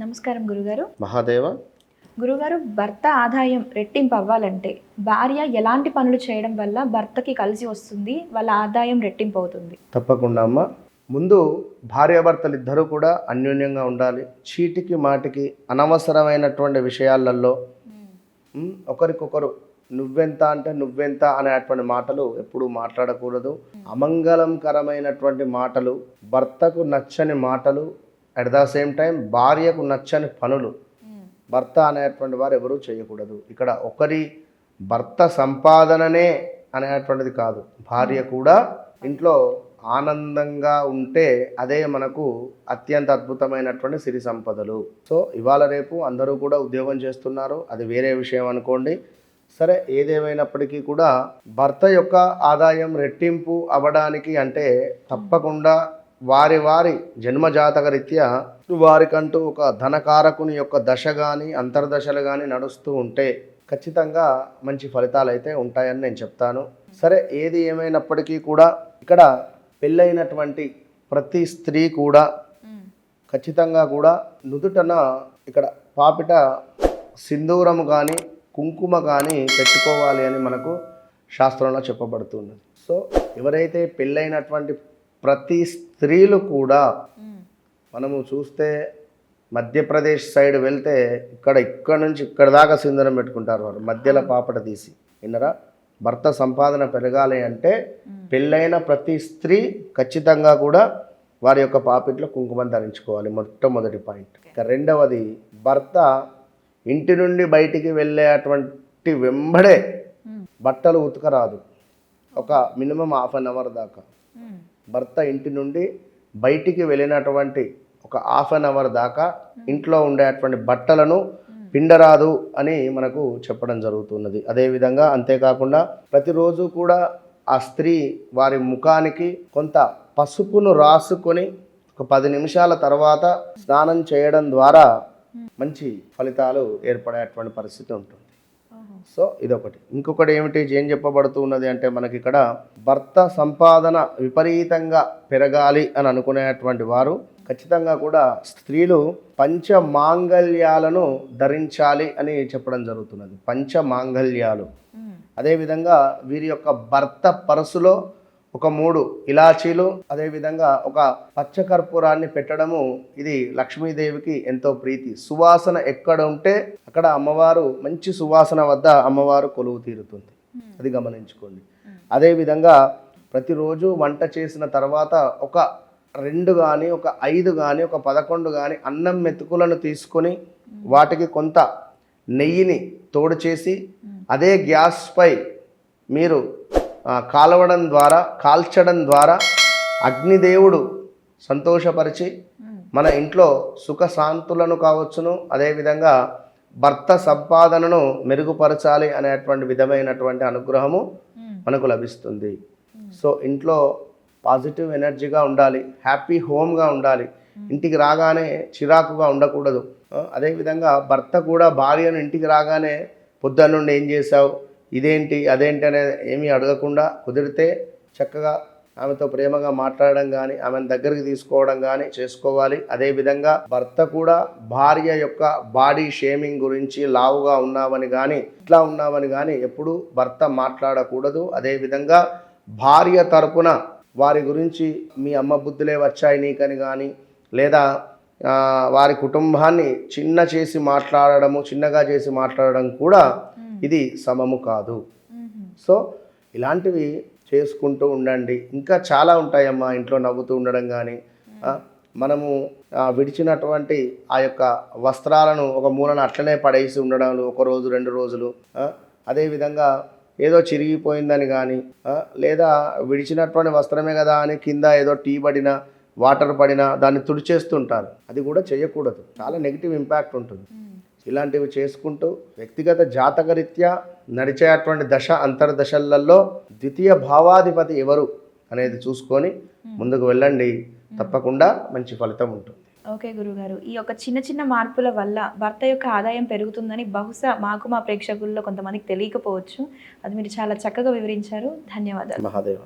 నమస్కారం గురుగారు. మహాదేవ. గురుగారు, భర్త ఆదాయం రెట్టింపు అవ్వాలంటే భార్య ఎలాంటి పనులు చేయడం వల్ల భర్తకి కలిసి వస్తుంది, వాళ్ళ ఆదాయం రెట్టింపు అవుతుంది? తప్పకుండా అమ్మ. ముందు భార్యాభర్తలు ఇద్దరూ కూడా అన్యోన్యంగా ఉండాలి. చీటికి మాటికి అనవసరమైనటువంటి విషయాలలో ఒకరికొకరు నువ్వెంత అంటే నువ్వెంత అనేటువంటి మాటలు ఎప్పుడూ మాట్లాడకూడదు. అమంగళంకరమైనటువంటి మాటలు, భర్తకు నచ్చని మాటలు, అట్ ద సేమ్ టైం భార్యకు నచ్చని పనులు భర్త అనేటువంటి వారు ఎవరూ చేయకూడదు. ఇక్కడ ఒకరి భర్త సంపాదననే అనేటువంటిది కాదు, భార్య కూడా ఇంట్లో ఆనందంగా ఉంటే అదే మనకు అత్యంత అద్భుతమైనటువంటి సిరి సంపదలు. సో ఇవాళ రేపు అందరూ కూడా ఉద్యోగం చేస్తున్నారు, అది వేరే విషయం అనుకోండి. సరే, ఏదేమైనప్పటికీ కూడా భర్త యొక్క ఆదాయం రెట్టింపు అవ్వడానికి అంటే తప్పకుండా వారి వారి జన్మజాతక రీత్యా వారికంటూ ఒక ధనకారకుని యొక్క దశ కానీ అంతర్దశలు కానీ నడుస్తూ ఉంటే ఖచ్చితంగా మంచి ఫలితాలు అయితే ఉంటాయని నేను చెప్తాను. సరే, ఏది ఏమైనప్పటికీ కూడా ఇక్కడ పెళ్ళైనటువంటి ప్రతి స్త్రీ కూడా ఖచ్చితంగా కూడా నుదుటన ఇక్కడ పాపిట సింధూరము కానీ కుంకుమ కానీ పెట్టుకోవాలి అని మనకు శాస్త్రంలో చెప్పబడుతున్నది. సో ఎవరైతే పెళ్ళైనటువంటి ప్రతి స్త్రీలు కూడా మనము చూస్తే మధ్యప్రదేశ్ సైడ్ వెళ్తే ఇక్కడ నుంచి ఇక్కడ దాకా సింధూరం పెట్టుకుంటారు వారు, మధ్యలో పాపట తీసి. విన్నరా? భర్త సంపాదన పెరగాలి అంటే పెళ్ళైన ప్రతి స్త్రీ ఖచ్చితంగా కూడా వారి యొక్క పాపిట్లో కుంకుమం ధరించుకోవాలి, మొట్టమొదటి పాయింట్. ఇక రెండవది, భర్త ఇంటి నుండి బయటికి వెళ్ళేటువంటి వెంబడే బట్టలు ఉతకరాదు. ఒక మినిమం హాఫ్ అన్ అవర్ దాకా భర్త ఇంటి నుండి బయటికి వెళ్ళినటువంటి ఒక హాఫ్ అన్ అవర్ దాకా ఇంట్లో ఉండేటువంటి బట్టలను పిండరాదు అని మనకు చెప్పడం జరుగుతున్నది. అదేవిధంగా అంతేకాకుండా ప్రతిరోజు కూడా ఆ స్త్రీ వారి ముఖానికి కొంత పసుపును రాసుకొని ఒక 10 నిమిషాల తర్వాత స్నానం చేయడం ద్వారా మంచి ఫలితాలు ఏర్పడేటువంటి పరిస్థితి ఉంటుంది. సో ఇదొకటి. ఇంకొకటి ఏం చెప్పబడుతూ ఉన్నది అంటే మనకి ఇక్కడ భర్త సంపాదన విపరీతంగా పెరగాలి అని అనుకునేటువంటి వారు ఖచ్చితంగా కూడా స్త్రీలు పంచమాంగళ్యాలను ధరించాలి అని చెప్పడం జరుగుతున్నది. పంచమాంగళ్యాలు. అదేవిధంగా వీరి యొక్క భర్త పర్సులో ఒక 3 ఇలాచీలు, అదేవిధంగా ఒక పచ్చకర్పూరాన్ని పెట్టడము, ఇది లక్ష్మీదేవికి ఎంతో ప్రీతి. సువాసన ఎక్కడ ఉంటే అక్కడ అమ్మవారు, మంచి సువాసన వద్ద అమ్మవారు కొలువు తీరుతుంది, అది గమనించుకోండి. అదేవిధంగా ప్రతిరోజు వంట చేసిన తర్వాత ఒక 2 కానీ ఒక 5 కానీ ఒక 11 కానీ అన్నం మెతుకులను తీసుకొని వాటికి కొంత నెయ్యిని తోడు చేసి అదే గ్యాస్పై మీరు కాల్చడం ద్వారా అగ్నిదేవుడు సంతోషపరిచి మన ఇంట్లో సుఖశాంతులను కావచ్చును, అదేవిధంగా భర్త సంపాదనను మెరుగుపరచాలి అనేటువంటి విధమైనటువంటి అనుగ్రహము మనకు లభిస్తుంది. సో ఇంట్లో పాజిటివ్ ఎనర్జీగా ఉండాలి, హ్యాపీ హోమ్గా ఉండాలి, ఇంటికి రాగానే చిరాకుగా ఉండకూడదు. అదేవిధంగా భర్త కూడా భార్యను ఇంటికి రాగానే పొద్దున్న నుండి ఏం చేశావు, ఇదేంటి అదేంటి అనేది ఏమీ అడగకుండా కుదిరితే చక్కగా ఆమెతో ప్రేమగా మాట్లాడడం కానీ ఆమెను దగ్గరికి తీసుకోవడం కానీ చేసుకోవాలి. అదేవిధంగా భర్త కూడా భార్య యొక్క బాడీ షేమింగ్ గురించి లావుగా ఉన్నావని కానీ ఇట్లా ఉన్నావని కానీ ఎప్పుడూ భర్త మాట్లాడకూడదు. అదేవిధంగా భార్య తరపున వారి గురించి మీ అమ్మ బుద్ధులే వచ్చాయి నీకని కానీ, లేదా వారి కుటుంబాన్ని చిన్నగా చేసి మాట్లాడడం కూడా ఇది సమము కాదు. సో ఇలాంటివి చేసుకుంటూ ఉండండి. ఇంకా చాలా ఉంటాయమ్మా. ఇంట్లో నవ్వుతూ ఉండడం కానీ, మనము విడిచినటువంటి ఆ యొక్క వస్త్రాలను ఒక మూలన అట్లనే పడేసి ఉండడం 1 రోజు 2 రోజులు, అదేవిధంగా ఏదో చిరిగిపోయిందని కానీ, లేదా విడిచినటువంటి వస్త్రమే కదా అని కింద ఏదో టీ పడినా వాటర్ పడినా దాన్ని తుడిచేస్తుంటారు. అది కూడా చేయకూడదు, చాలా నెగిటివ్ ఇంపాక్ట్ ఉంటుంది. ఇలాంటివి చేసుకుంటూ వ్యక్తిగత జాతకరీత్యా నడిచేటువంటి దశ అంతర్దశలలో ద్వితీయ భావాధిపతి ఎవరు అనేది చూసుకొని ముందుకు వెళ్ళండి, తప్పకుండా మంచి ఫలితం ఉంటుంది. ఓకే గురుగారు, ఈ యొక్క చిన్న మార్పుల వల్ల భర్త యొక్క ఆదాయం పెరుగుతుందని బహుశా మాకు మా ప్రేక్షకుల్లో కొంతమందికి తెలియకపోవచ్చు. అది మీరు చాలా చక్కగా వివరించారు. ధన్యవాదాలు. మహాదేవ.